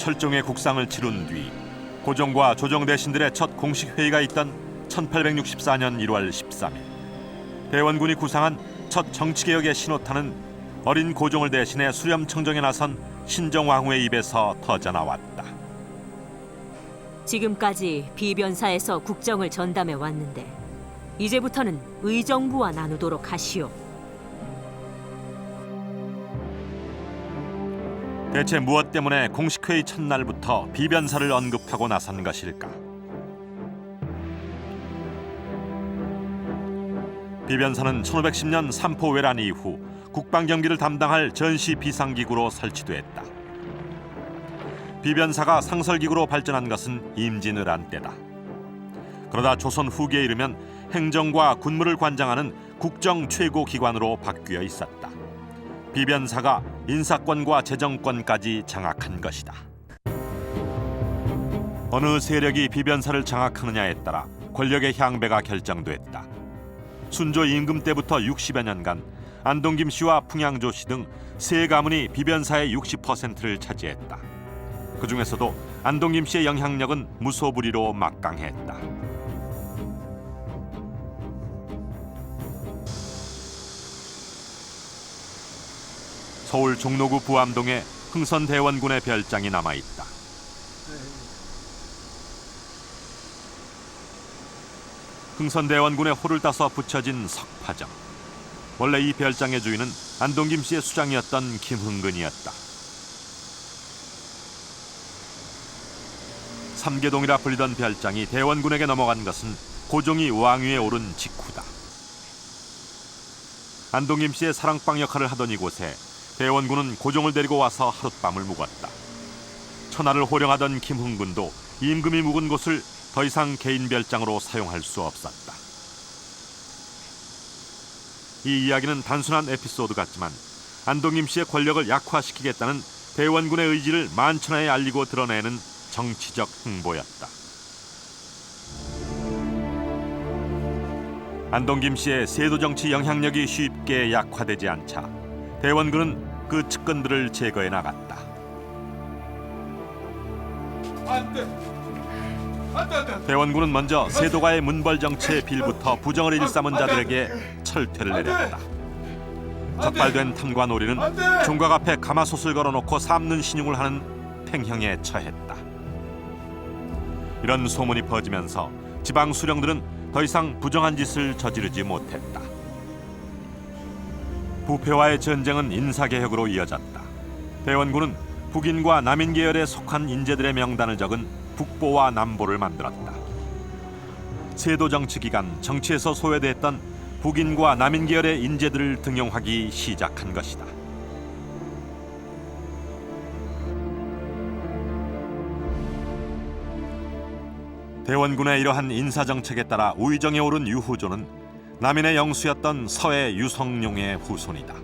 철종의 국상을 치룬 뒤 고종과 조정 대신들의 첫 공식 회의가 있던 1864년 1월 13일 대원군이 구상한 첫 정치개혁의 신호탄은 어린 고종을 대신해 수렴청정에 나선 신정왕후의 입에서 터져나왔다. 지금까지 비변사에서 국정을 전담해 왔는데 이제부터는 의정부와 나누도록 하시오. 대체 무엇 때문에 공식회의 첫날부터 비변사를 언급하고 나선 것일까? 비변사는 1510년 삼포 외란 이후 국방경비를 담당할 전시 비상기구로 설치됐다. 비변사가 상설기구로 발전한 것은 임진왜란 때다. 그러다 조선 후기에 이르면 행정과 군무를 관장하는 국정 최고 기관으로 바뀌어 있었다. 비변사가 인사권과 재정권까지 장악한 것이다. 어느 세력이 비변사를 장악하느냐에 따라 권력의 향배가 결정됐다. 순조 임금 때부터 60여 년간 안동 김씨와 풍양조 씨 등 세 가문이 비변사의 60%를 차지했다. 그 중에서도 안동 김씨의 영향력은 무소불위로 막강했다. 서울 종로구 부암동에 흥선대원군의 별장이 남아있다. 흥선대원군의 호를 따서 붙여진 석파정. 원래 이 별장의 주인은 안동 김씨의 수장이었던 김흥근이었다. 삼계동이라 불리던 별장이 대원군에게 넘어간 것은 고종이 왕위에 오른 직후다. 안동 김씨의 사랑방 역할을 하던 이곳에 대원군은 고종을 데리고 와서 하룻밤을 묵었다. 천하를 호령하던 김흥근도 임금이 묵은 곳을 더 이상 개인 별장으로 사용할 수 없었다. 이 이야기는 단순한 에피소드 같지만 안동 김씨의 권력을 약화시키겠다는 대원군의 의지를 만천하에 알리고 드러내는 정치적 행보였다. 안동 김씨의 세도 정치 영향력이 쉽게 약화되지 않자 대원군은 그 측근들을 제거해 나갔다. 대원군은 먼저 세도가의 문벌 정치의 빌부터 부정을 일삼은 자들에게 철퇴를 내렸다. 적발된 탐관 오리는 종각 앞에 가마솥을 걸어놓고 삶는 신용을 하는 팽형에 처했다. 이런 소문이 퍼지면서 지방 수령들은 더 이상 부정한 짓을 저지르지 못했다. 부패와의 전쟁은 인사개혁으로 이어졌다. 대원군은 북인과 남인 계열에 속한 인재들의 명단을 적은 북보와 남보를 만들었다. 세도 정치 기간 정치에서 소외됐던 북인과 남인 계열의 인재들을 등용하기 시작한 것이다. 대원군의 이러한 인사정책에 따라 우의정에 오른 유후조는 남인의 영수였던 서해 유성룡의 후손이다.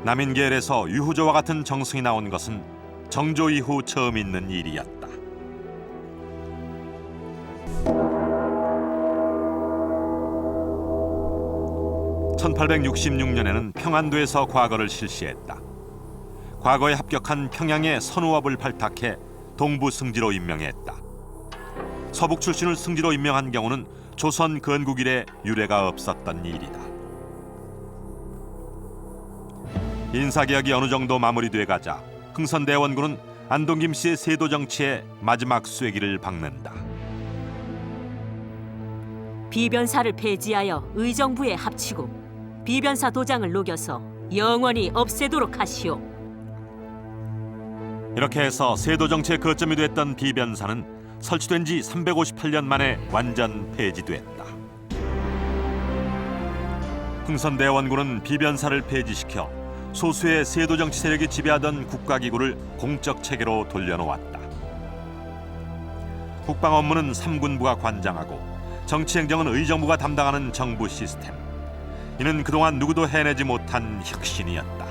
남인 계열에서 유후조와 같은 정승이 나온 것은 정조 이후 처음 있는 일이었다. (1866년에는) 평안도에서 과거를 실시했다. 과거에 합격한 평양의 선우업을 발탁해 동부 승지로 임명했다. 서북 출신을 승지로 임명한 경우는 조선 건국 이래 유례가 없었던 일이다. 인사개혁이 어느 정도 마무리돼 가자 흥선대원군은 안동 김씨의 세도 정치에 마지막 쐐기를 박는다. 비변사를 폐지하여 의정부에 합치고 비변사 도장을 녹여서 영원히 없애도록 하시오. 이렇게 해서 세도 정치의 거점이 됐던 비변사는 설치된 지 358년 만에 완전 폐지됐다. 흥선대원군은 비변사를 폐지시켜 소수의 세도 정치 세력이 지배하던 국가기구를 공적 체계로 돌려놓았다. 국방 업무는 삼군부가 관장하고 정치행정은 의정부가 담당하는 정부 시스템. 이는 그동안 누구도 해내지 못한 혁신이었다.